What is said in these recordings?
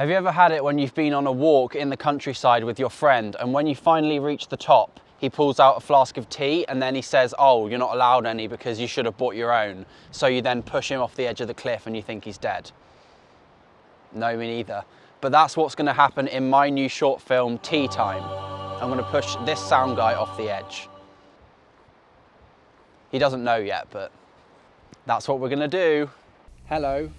Have you ever had it when you've been on a walk in the countryside with your friend, and when you finally reach the top, he pulls out a flask of tea and then he says, oh, you're not allowed any because you should have bought your own. So you then push him off the edge of the cliff and you think he's dead? No, me neither. But that's what's going to happen in my new short film, Tea Time. I'm going to push this sound guy off the edge. He doesn't know yet, but that's what we're going to do. Hello.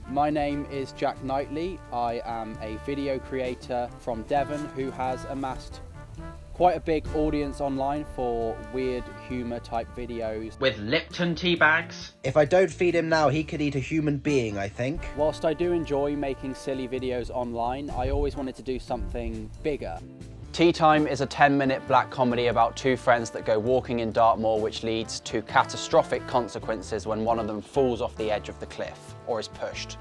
My name is Jack Knightley. I am a video creator from Devon who has amassed quite a big audience online for weird humour type videos. With Lipton tea bags. If I don't feed him now, he could eat a human being, I think. Whilst I do enjoy making silly videos online, I always wanted to do something bigger. Tea Time is a 10-minute black comedy about two friends that go walking in Dartmoor, which leads to catastrophic consequences when one of them falls off the edge of the cliff, or is pushed,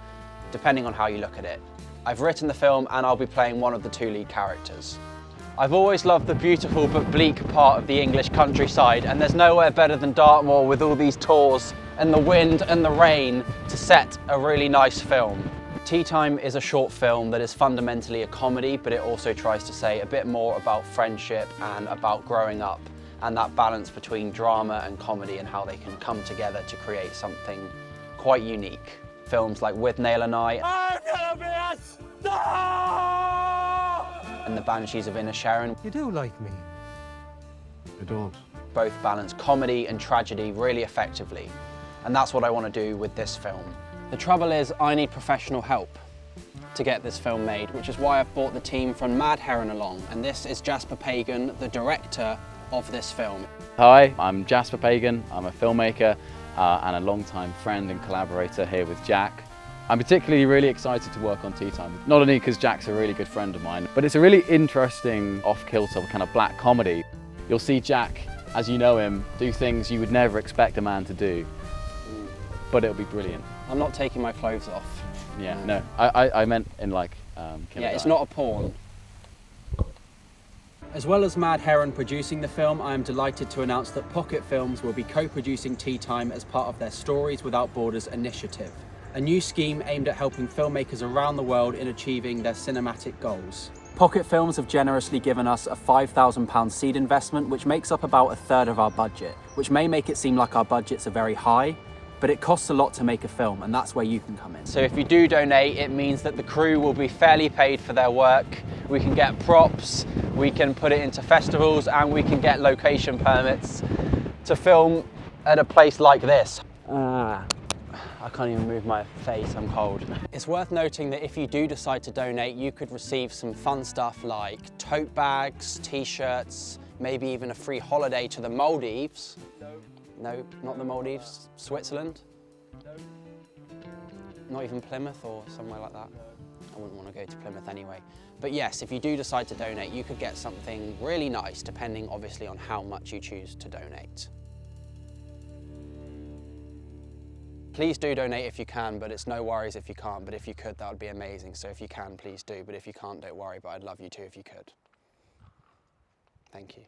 depending on how you look at it. I've written the film and I'll be playing one of the two lead characters. I've always loved the beautiful but bleak part of the English countryside, and there's nowhere better than Dartmoor with all these tors and the wind and the rain to set a really nice film. Tea Time is a short film that is fundamentally a comedy, but it also tries to say a bit more about friendship and about growing up, and that balance between drama and comedy and how they can come together to create something quite unique. Films like With Nail and I'm gonna be a star! And The Banshees of Inisherin. You do like me. I don't. Both balance comedy and tragedy really effectively, and that's what I want to do with this film. The trouble is, I need professional help to get this film made, which is why I've brought the team from Mad Heron along, and this is Jasper Pagan, the director of this film. Hi, I'm Jasper Pagan. I'm a filmmaker and a long-time friend and collaborator here with Jack. I'm particularly really excited to work on Tea Time, not only because Jack's a really good friend of mine, but it's a really interesting off-kilter kind of black comedy. You'll see Jack, as you know him, do things you would never expect a man to do, but it'll be brilliant. I'm not taking my clothes off. Yeah, no, I meant in like... yeah, it's not a porn. As well as Mad Heron producing the film, I am delighted to announce that Pocket Films will be co-producing Tea Time as part of their Stories Without Borders initiative, a new scheme aimed at helping filmmakers around the world in achieving their cinematic goals. Pocket Films have generously given us a £5,000 seed investment, which makes up about a third of our budget, which may make it seem like our budgets are very high, but it costs a lot to make a film, and that's where you can come in. So if you do donate, it means that the crew will be fairly paid for their work. We can get props, we can put it into festivals, and we can get location permits to film at a place like this. I can't even move my face, I'm cold. It's worth noting that if you do decide to donate, you could receive some fun stuff like tote bags, t-shirts, maybe even a free holiday to the Maldives. No, not the Maldives. Switzerland? No. Not even Plymouth or somewhere like that? No. I wouldn't want to go to Plymouth anyway. But yes, if you do decide to donate, you could get something really nice, depending obviously on how much you choose to donate. Please do donate if you can, but it's no worries if you can't. But if you could, that would be amazing. So if you can, please do. But if you can't, don't worry. But I'd love you too if you could. Thank you.